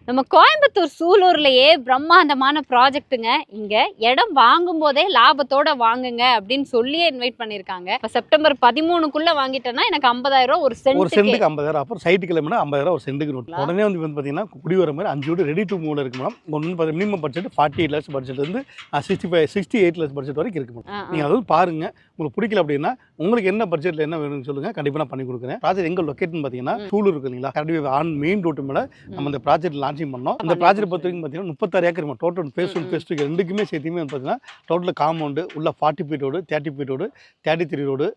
நம்ம கோயம்புத்தூர் சூலூர்லயே பிரம்மாண்டமான ப்ராஜெக்ட்டுங்க. இங்க இடம் வாங்கும் போதே லாபத்தோட வாங்குங்க அப்படின்னு சொல்லியே இன்வைட் பண்ணிருக்காங்க. இப்ப செப்டம்பர் 13க்குள்ள வாங்கிட்டேன்னா எனக்கு 50,000 ரூபாய் ஒரு சென்ட்டுக்கு 50,000. அப்புறம் சைட்டு கிலோமீட்டர் 50,000 ஒரு சென்ட்டுக்கு நோட். உடனே வந்து பாத்தீங்கன்னா குடி வர மாதிரி 5 வீடு ரெடி டு மூவ்ல இருக்கு மேடம். ஒன்னு மினிமம் பட்ஜெட் 48 lakhs பட்ஜெட்ல இருந்து 68 lakhs பட்ஜெட் வரைக்கும் இருக்கு மேடம். நீங்க அதாவது பாருங்க, உங்களுக்கு பிடிக்கல அப்படின்னா உங்களுக்கு என்ன பட்ஜெட்ல என்ன வேணும்னு சொல்லுங்க, கண்டிப்பா நான் பண்ணி கொடுக்குறேன். ப்ராஜெக்ட் எங்க லொகேட்னு பாத்தீங்கன்னா சூலூர் இருக்கு இல்லைங்களா, கரெக்டாக ஆன் மெயின் ரோட்டு மேல நம்ம இந்த ப்ராஜெக்ட் லான்ச்சிங் பண்ணோம். இந்த ப்ராஜெக்ட் பொறுத்த வரைக்கும் பார்த்தீங்கன்னா 36 ஏக்கர் டோட்டல் ஃபேஸ் 1 ஃபேஸ் 2 ரெண்டுக்குமே சேர்த்துமே பார்த்தீங்கன்னா டோட்டல் காம்பவுண்டு உள்ள 40 feet road, 30 feet road, 33 road,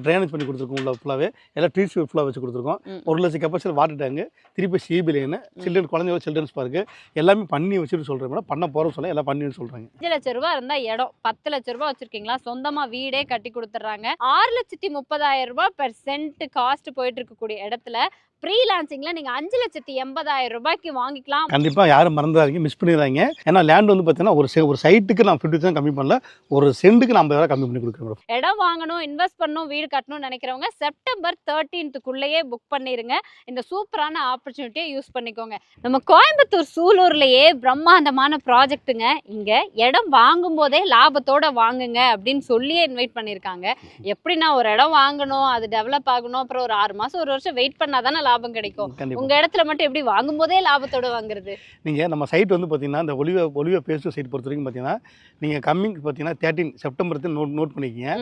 drainage பண்ணி கொடுத்துருக்கோம். உள்ள ஃபுல்லாகவே எல்லாம் ட்ரீஸ் ஃபுல்லாக வச்சு கொடுத்துருக்கோம். 1 லட்சம் கெப்பாசிட்டி வாட்டர் டேங்கு, திருப்பி சிபி லைனு, சில்ட்ரன் குழந்தையோட சில்ட்ரன்ஸ் பார்க்கு எல்லாமே பண்ணி வச்சுட்டு சொல்கிறேன் மேடம். பண்ண போகிறோம் சொல்ல எல்லாம் பண்ணி சொல்கிறாங்க. 5 லட்சம் ரூபாய் இருந்தால் இடம் 10 லட்சம் ரூபாய் வச்சிருக்கீங்களா, சொந்தமாக வீடே கட்டி கொடுத்துட்றாங்க. 6,30,000 ரூபாய் பெர் சென்ட் காஸ்ட் போயிட்டு இருக்கக்கூடிய இடத்துல ப்ரீ லான்ச்சிங்ல நீங்க 5,80,000 ரூபாய்க்கு வாங்கிக்கலாம். கண்டிப்பா யாரும் மறந்துடாதீங்க, மிஸ் பண்ணிடுறாங்க. ஏன்னா லேண்ட் வந்து பார்த்தீங்கன்னா ஒரு சைட்டுக்கு நான் 50% கம்மி பண்ணல, ஒரு சென்ட்டுக்கு நான் 50,000 கம்மி பண்ணி கொடுக்குறேன். இடம் வாங்கணும், இன்வெஸ்ட் பண்ணணும், வீடு கட்டணும்னு நினைக்கிறவங்க செப்டம்பர் 13க்குள்ளேயே புக் பண்ணிருங்க. இந்த சூப்பரான ஆப்பர்ச்சுனிட்டியை யூஸ் பண்ணிக்கோங்க. நம்ம கோயம்புத்தூர் சூலூர்லயே பிரம்மாண்டமான ப்ராஜெக்ட்டுங்க. இங்க இடம் வாங்கும் போதே லாபத்தோட வாங்குங்க அப்படின்னு சொல்லியே இன்வைட் பண்ணிருக்காங்க. எப்படின்னா ஒரு இடம் வாங்கணும், அது டெவலப் ஆகணும், அப்புறம் ஒரு 6 மாசம் 1 வருஷம் வெயிட் பண்ணாதானே லாபம் கிடைக்கும். உங்க இடத்துல மட்டும் எப்படி வாங்கும் போதே லாபத்தோட வாங்குறது? நீங்க நம்ம சைட் வந்து பாத்தீங்கன்னா இந்த ஒலிவா பேஸ்ட் சைட் பொறுத்த வரைக்கும் பாத்தீங்கன்னா நீங்க கம்மிங் பாத்தீங்கன்னா 13 செப்டம்பர் நோட் பண்ணிக்கங்க.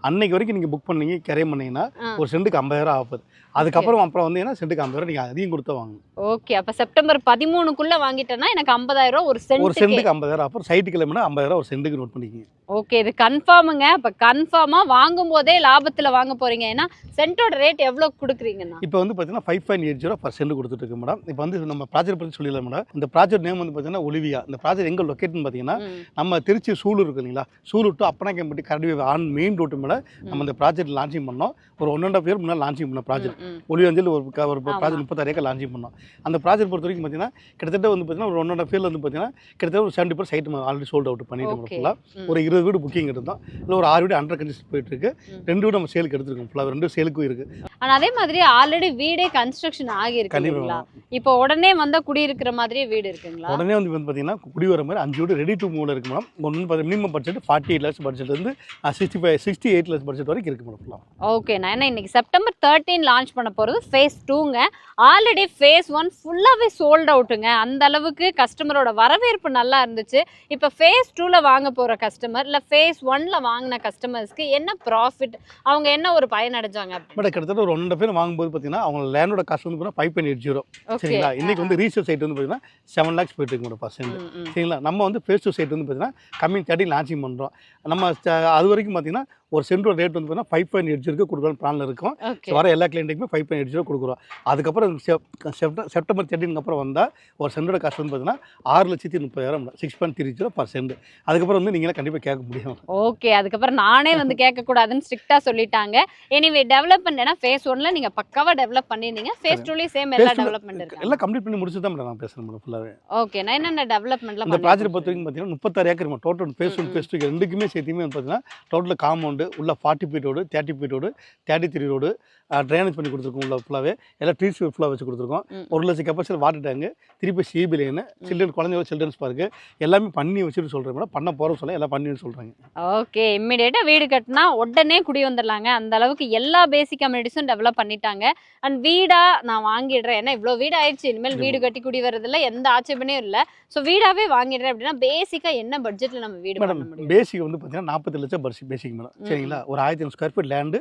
அன்னைக்கு வரைக்கும் நீங்க புக் பண்ணீங்க கிரையம் பண்ணீங்கன்னா ஒரு சென்ட்டுக்கு 50,000 ஆகுது. அதுக்கப்புறம் வந்து சென்ட்டுக்கு 50,000 நீங்க அதையும் கொடுத்தா வாங்க. ஓகே, அப்ப செப்டம்பர் 13க்குள்ள வாங்கிட்டேன்னா எனக்கு 50,000 ஒரு சென்ட்டுக்கு 50,000. அப்புறம் சைட்டு கிலோமீட்டர் 50,000 ஒரு சென்ட்டுக்கு நோட் பண்ணிக்கங்க. ஓகே, இது கன்ஃபார்முங்க. அப்ப கன்ஃபார்மா வாங்கும் போதே லாபத்துல வாங்க போறீங்க. ஏன்னா சென்ட்டோட ரேட் எவ்வளவு கொடுக்குறீங்கன்னா இப்போ வந்து பாத்தீங்கன்னா 5.80 per சென்ட் கொடுத்துட்டு இருக்கு மேடம். இப்போ வந்து நம்ம ப்ராஜெக்ட் பத்தி சொல்லிடலாம் மேடம். இந்த ப்ராஜெக்ட் நேம் வந்து பாத்தீங்கன்னா ஒலிவியா. இந்த ப்ராஜெக்ட் எங்க லொகேட்னு பாத்தீங்கன்னா நம்ம திருச்சி சூலூர் இருக்கு இல்லைங்களா, சூலூர் டு அப்பனாக்கம்பட்டி கரெக்டாக ஆன் மெயின் ரோட்டு மேல நம்ம இந்த ப்ராஜெக்ட் லான்ச்சிங் பண்ணோம். ஒரு 1.5 year முன்னாடி லான்ச்சிங் பண்ண ப்ராஜெக்ட் ஒலிவஞ்சல் ஒரு ப்ராஜெக்ட் 36 ஏக்கர் லான்ச்சிங் பண்ணோம். அந்த ப்ராஜெக்ட் பொறுத்த வரைக்கும் பார்த்தீங்கன்னா கிட்டத்தட்ட வந்து பார்த்தீங்கன்னா ஒரு 1.5 year வந்து பார்த்தீங்கன்னா கிட்டத்தட்ட ஒரு 70% சைட் ஆல்ரெடி சோல்ட் அவுட் பண்ணிட்டு ஃபுல்லாக ஒரு 20 வீடு புக்கிங் இருந்தோம். இல்லை ஒரு 6 வீடு அண்டர் கன்ஸ்ட்ரக்ஷன் போயிட்டு இருக்கு. 2 வீடு நம்ம சேலுக்கு எடுத்துருக்கோம். ஃபுல்லாக 2 சேலுக்கும் இருக்கு. ஆனால் அதே மாதிரி ஆல்ரெடி வீடே கன்ஸ்ட்ரக்ஷன் ஆகியிருக்கு. கண்டிப்பாக இப்போ உடனே வந்தால் குடியிருக்கிற மாதிரியே வீடு இருக்குங்களா? உடனே வந்து பார்த்தீங்கன்னா குடி வர மாதிரி 5 வீடு ரெடி டு மூவ்ல இருக்கு மேடம். ஒன்று minimum budget 48 lakhs பட்ஜெட்லேருந்து 68 lakhs budget வரைக்கும் இருக்கு மேடம். ஓகே, நான் என்ன இன்னைக்கு செப்டம்பர் 13 லான்ச் பண்ண போகிறது ஃபேஸ் 2ங்க. ஆல்ரெடி ஃபேஸ் 1 ஃபுல்லாகவே சோல்ட் அவுட்டுங்க. அந்த அளவுக்கு கஸ்டமரோட வரவேற்பு நல்லா இருந்துச்சு. இப்போ ஃபேஸ் 2ல வாங்க போகிற கஸ்டமர் இல்லை ஃபேஸ் 1ல வாங்கின கஸ்டமர்ஸ்க்கு என்ன ப்ராஃபிட், அவங்க என்ன ஒரு பயன் அடைஞ்சாங்க? பட் கிட்டத்தட்ட ஒரு 2 பேர் வாங்கும்போது பார்த்தீங்கன்னா அவங்க லேண்டோட காஸ்ட் வந்து 5.80. சரிங்களா, இன்னைக்கு வந்து ரீசேல் சைட் வந்து பார்த்தீங்கன்னா 7 lakhs போயிட்டு இருக்கு மேடம் பர்சன்ட். சரிங்களா, நம்ம வந்து ஃபேஸ் 2 சைட் வந்து பார்த்தீங்கன்னா கம்மிங் 30 லான்ச்சிங் பண்ணுறோம். நம்ம அது வரைக்கும் பார்த்தீங்கன்னா ஒரு சென்டோட ரேட் வந்து பார்த்தீங்கன்னா 5.80 கொடுக்குற பிளானில் இருக்கும். வர எல்லா கிளைண்ட்டுக்குமே 5.80 கொடுக்குறோம். அதுக்கப்புறம் செப்டம்பர் 13 அப்புறம் வந்தால் ஒரு சென்டோட காஸ்ட் வந்து பார்த்தீங்கன்னா 6,30,000 6.30 per சென்ட். அதுக்கப்புறம் வந்து நீங்களே கண்டிப்பாக கேட்க முடியும். ஓகே, அதுக்கப்புறம் நானே வந்து கேட்கக்கூடாதுன்னு ஸ்ட்ரிக்டாக சொல்லிட்டாங்க. எனிவே டெவலப்மெண்ட் ஏன்னா ஃபேஸ் 1ல நீங்கள் பக்காவாக டெவலப் பண்ணியிருந்தீங்க. ஃபேஸ் 2லேயும் சேம் எல்லா டெவலப்மெண்ட் இருக்கு. எல்லாம் கம்ப்ளீட் பண்ணி முடிச்சு தான் நான் பேசுகிறேன் மேடம் ஃபுல்லாகவே. ஓகே, நான் என்னென்ன டெவலப்மெண்ட்லாம் இந்த ப்ராஜெக்ட் பொறுத்த வரைக்கும் பார்த்தீங்கன்னா 36 ஏக்கர் டோட்டல் ஃபேஸ் 1 ஃபேஸ் 2 ரெண்டுக்குமே சேர்த்துமே பார்த்தீங்கன்னா டோட்டல் காம்பவுண்டு உள்ள 40 feet road, 30 feet road, 33 road, drainage பண்ணி கொடுத்துருக்கோம். உள்ள ஃபுல்லாகவே எல்லாம் ட்ரீஸ் ஃபுல்லாக வச்சு கொடுத்துருக்கோம். 1 லட்சம் கெப்பாசிட்டி வாட்டர் டேங்கு, திருப்பி சிபி லைனு, சில்ட்ரன் குழந்தையோட சில்ட்ரன்ஸ் பார்க்கு எல்லாமே பண்ணி வச்சுட்டு சொல்கிறேன் மேடம். பண்ண போகிறோம் சொல்ல எல்லாம் பண்ணி சொல்கிறாங்க. ஓகே, இம்மிடியேட்டாக வீடு கட்டினா உடனே குடி வந்துடலாங்க. அந்த அளவுக்கு எல்லா பேசிக் கம்யூனிட்டிஸும் டெவலப் பண்ணிட்டாங்க. அண்ட் வீடாக நான் வாங்கிடுறேன், ஏன்னா இவ்வளோ வீடு ஆயிடுச்சு, இனிமேல் வீடு கட்டி குடி வரதில்ல, எந்த ஆட்சேபனையும் இல்லை. ஸோ வீடாகவே வாங்கிடுறேன் அப்படின்னா பேசிக்காக என்ன பட்ஜெட்டில் நம்ம வீடு மேடம்? பேசிக் வந்து பார்த்தீங்கன்னா 40 லட்சம் பேசிக் மேடம். சரிங்களா, ஒரு 1500 ஸ்கொயர் ஃபீட் லேண்டு,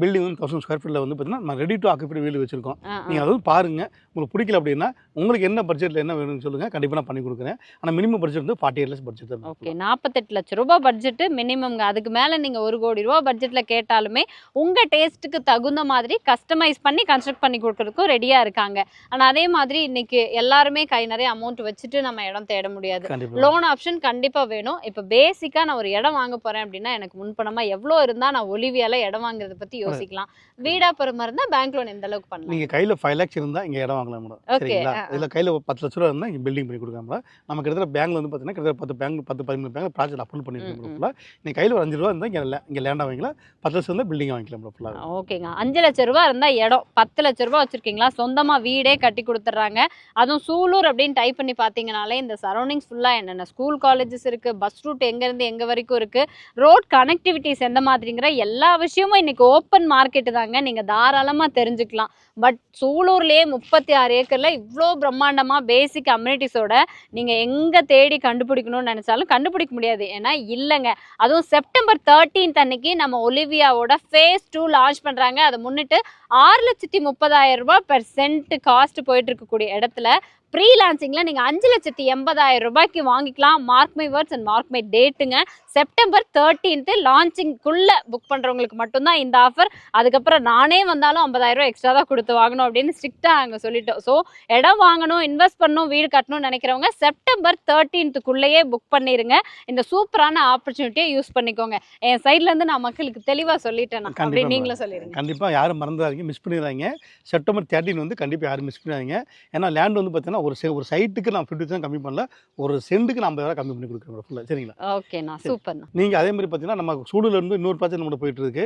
பில்டிங் வந்து 1000 ஸ்கொயர் ஃபீட்டில் வந்து பார்த்தீங்கன்னா நம்ம ரெடி டு ஆக்குபை வீடு வச்சிருக்கோம். நீங்கள் அதாவது பாருங்க, உங்களுக்கு பிடிக்கல அப்படின்னா உங்களுக்கு என்ன பட்ஜெட்டில் என்ன வேணும்னு சொல்லுங்கள், கண்டிப்பாக நான் பண்ணி கொடுக்குறேன். ஆனால் மினிமம் பட்ஜெட் வந்து 48 lakhs பட்ஜெட் தான். ஓகே, 48 லட்சம் ரூபாய் பட்ஜெட்டு மினிமம்ங்க. அதுக்கு மேலே நீங்கள் 1 கோடி ரூபா பட்ஜெட்டில் கேட்டாலுமே உங்கள் டேஸ்ட்டுக்கு தகுந்த மாதிரி கஸ்டமைஸ் பண்ணி கன்ஸ்ட்ரக்ட் பண்ணி கொடுக்குறதுக்கும் ரெடியாக இருக்காங்க. ஆனால் அதே மாதிரி இன்னைக்கு எல்லாருமே கை நிறைய அமௌண்ட் வச்சுட்டு நம்ம இடம் தேட முடியாது. லோன் ஆப்ஷன் கண்டிப்பாக வேணும். இப்போ பேசிக்காக நான் ஒரு இடம் வாங்க போகிறேன் அப்படின்னா எனக்கு முன்பணமாக எவ்வளோ இருந்தால் நான் ஒலிவியால இடம் வாங்குறத பற்றி யோசிக்கலாம். வீடாக போற மாதிரி இருந்தா பேங்க் லோன் எந்த அளவுக்கு பண்ணலாம்? நீங்கள் கையில் 5 lakhs இருந்தால் இங்கே இடம் வாங்கலாம் மேடம். ஓகே. சரிங்களா? இதில் கையில் 10 லட்ச ரூபா இருந்தால் இங்கே பில்டிங் பண்ணி கொடுக்கலாம் மேடம். நம்ம கிட்டத்தட்ட பேங்க்ல வந்து பார்த்தீங்கன்னா கிட்டத்தட்ட 13 பேங்க் ப்ராஜெக்ட் அப்ரூவல் பண்ணியிருக்கோம் மேடம். ஃபுல்லாக நீங்கள் கையில் ஒரு 5 ரூபா இருந்தால் இங்கே லேண்டாக வாங்கிக்கலாம். 10 லட்சம் இருந்தால் பில்டிங் வாங்கிக்கலாம் மேடம் ஃபுல்லாக. ஓகேங்க. 5 லட்ச ரூபா இருந்தா இடம், 10 லட்ச ரூபா வச்சிருக்கீங்களா, சொந்தமா வீடே கட்டி கொடுத்துட்றாங்க. அதுவும் சூலூர் அப்படின்னு டைப் பண்ணி பார்த்தீங்கனாலே இந்த சரௌண்டிங்ஸ் ஃபுல்லா என்னென்ன ஸ்கூல் காலேஜஸ் இருக்கு, பஸ் ரூட் எங்க இருந்து எங்க வரைக்கும் இருக்கு, ரோட் கனெக்டிவிட்டிஸ் எந்த மாதிரிங்கிற எல்லா விஷயமும் இன்னைக்கு ஓப்பன் மார்க்கெட் தாங்க. நீங்க தாராளமா தெரிஞ்சுக்கலாம். பட் சூலூர்லயே 36 ஏக்கர்ல இவ்வளோ பிரம்மாண்டமா பேசிக் அம்யூனிட்டிஸோட நீங்க எங்க தேடி கண்டுபிடிக்கணும்னு நினைச்சாலும் கண்டுபிடிக்க முடியாது. ஏன்னா இல்லைங்க. அதுவும் செப்டம்பர் 13 அன்னைக்கு நம்ம ஒலிவியாவோட phase 2 லான்ச் பண்றாங்க. அதை முன்னிட்டு 6,30,000 ரூபாய் பெர் சென்ட் காஸ்ட் போயிட்டு இருக்கக்கூடிய இடத்துல ப்ரீ லான்ச்சிங்ல நீங்க 5,80,000 ரூபாய்க்கு வாங்கிக்கலாம். Mark my words and mark my டேட்டுங்க. செப்டம்பர் 13 லான்ச்சிங்குள்ள புக் பண்றவங்களுக்கு மட்டும்தான் இந்த ஆஃபர். அதுக்கப்புறம் நானே வந்தாலும் 50,000 ரூபாய் எக்ஸ்ட்ரா தான் கொடுத்து வாங்கணும் அப்படின்னு ஸ்ட்ரிக்டா நாங்கள் சொல்லிட்டோம். ஸோ இடம் வாங்கணும், இன்வெஸ்ட் பண்ணணும், வீடு கட்டணும்னு நினைக்கிறவங்க செப்டம்பர் 13க்குள்ளேயே புக் பண்ணிருங்க. இந்த சூப்பரான ஆப்பர்ச்சுனிட்டியை யூஸ் பண்ணிக்கோங்க. என் சைட்ல இருந்து நான் மக்களுக்கு தெளிவா சொல்லிட்டேன். அப்படி நீங்களும் சொல்லிடுங்க. கண்டிப்பாக யாரும் மறந்துடாதீங்க, மிஸ் பண்ணிடுறாங்க. செப்டம்பர் 13 வந்து கண்டிப்பாக யாரும் மிஸ் பண்ணிடாதீங்க. ஏன்னா லேண்ட் வந்து பார்த்தீங்கன்னா ஒரு சைட்டுக்கு நான் 50% கம்மி பண்ணல, ஒரு சென்ட்டுக்கு நான் 50,000 கம்மி பண்ணி கொடுக்குறேன் ஃபுல்லாக. சரிங்களா? ஓகேண்ணா, சூப்பர்ண்ணா. நீங்கள் அதே மாதிரி பார்த்தீங்கன்னா நம்ம சூலூர்ல இருந்து இன்னொரு ப்ராஜெக்ட் நம்ம போயிட்டு இருக்கு.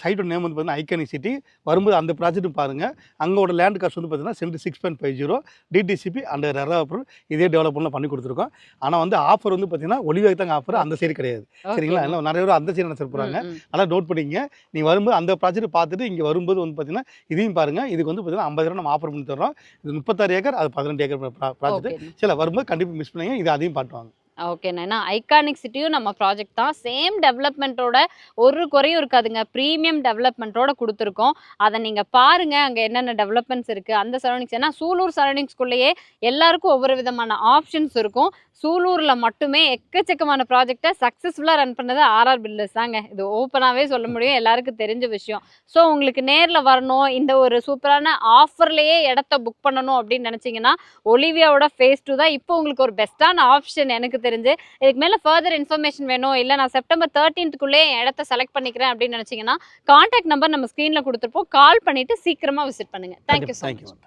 சைட்டோட நேம் வந்து பார்த்தீங்கன்னா ஐகானிக் சிட்டி. வரும்போது அந்த ப்ராஜெக்ட்டும் பாருங்க. அங்கோட லேண்ட் காஸ்ட் வந்து பார்த்தீங்கன்னா cent 6.50 DTCP and RERA approval இதே டெவலப்மெண்ட்லாம் பண்ணி கொடுத்துருக்கோம். ஆனால் வந்து ஆஃபர் வந்து பார்த்தீங்கன்னா ஒலிவியாக்கு தாங்க ஆஃபர், அந்த சைடு கிடையாது. சரிங்களா? எல்லாம் நிறைய பேர் அந்த சைடு நினச்சிட்டு போகிறாங்க. அதெல்லாம் நோட் பண்ணிங்க. நீங்கள் வரும்போது அந்த ப்ராஜெக்ட் பார்த்துட்டு இங்கே வரும்போது வந்து பார்த்தீங்கன்னா இதையும் பாருங்க. இதுக்கு வந்து பார்த்தீங்கன்னா 50,000 நம்ம ஆஃபர் பண்ணி தரோம். இது 36 ஏக்கர், அது 18 ஏக்கர் ப்ராஜெக்ட். சரி, வரும்போது கண்டிப்பாக மிஸ் பண்ணீங்க. இது அதையும் பாட்டுவாங்க. ஓகேண்ணா. ஏன்னா ஐகானிக் சிட்டியும் நம்ம ப்ராஜெக்ட் தான். சேம் டெவலப்மெண்ட்டோட ஒரு குறையும் இருக்காதுங்க. ப்ரீமியம் டெவலப்மெண்ட்டோட கொடுத்துருக்கோம். அதை நீங்கள் பாருங்கள், அங்கே என்னென்ன டெவலப்மெண்ட்ஸ் இருக்குது அந்த சரௌண்டிங்ஸ். ஏன்னா சூலூர் சரௌண்டிங்ஸ்குள்ளேயே எல்லாருக்கும் ஒவ்வொரு விதமான ஆப்ஷன்ஸ் இருக்கும். சூலூரில் மட்டுமே எக்கச்சக்கமான ப்ராஜெக்டை சக்ஸஸ்ஃபுல்லாக ரன் பண்ணது ஆர்ஆர் பில்டர்ஸ் தாங்க. இது ஓப்பனாகவே சொல்ல முடியும், எல்லாருக்கும் தெரிஞ்ச விஷயம். ஸோ உங்களுக்கு நேரில் வரணும், இந்த ஒரு சூப்பரான ஆஃபர்லேயே இடத்த புக் பண்ணணும் அப்படின்னு நினச்சிங்கன்னா ஒலிவியாவோட phase 2 தான் இப்போ உங்களுக்கு ஒரு பெஸ்ட்டான ஆப்ஷன் எனக்கு தெரிஞ்சு. இதுக்கு மேலே ஃபர்தர் இன்ஃபர்மேஷன் வேணும், இல்லை நான் செப்டம்பர் 13க்குள்ளே இடத்த செலக்ட் பண்ணிக்கிறேன் அப்படின்னு நினச்சிங்கன்னா கான்டாக்ட் நம்பர் நம்ம ஸ்க்ரீனில் கொடுத்துருப்போம். கால் பண்ணிவிட்டு சீக்கிரமாக விசிட் பண்ணுங்கள். Thank you so much.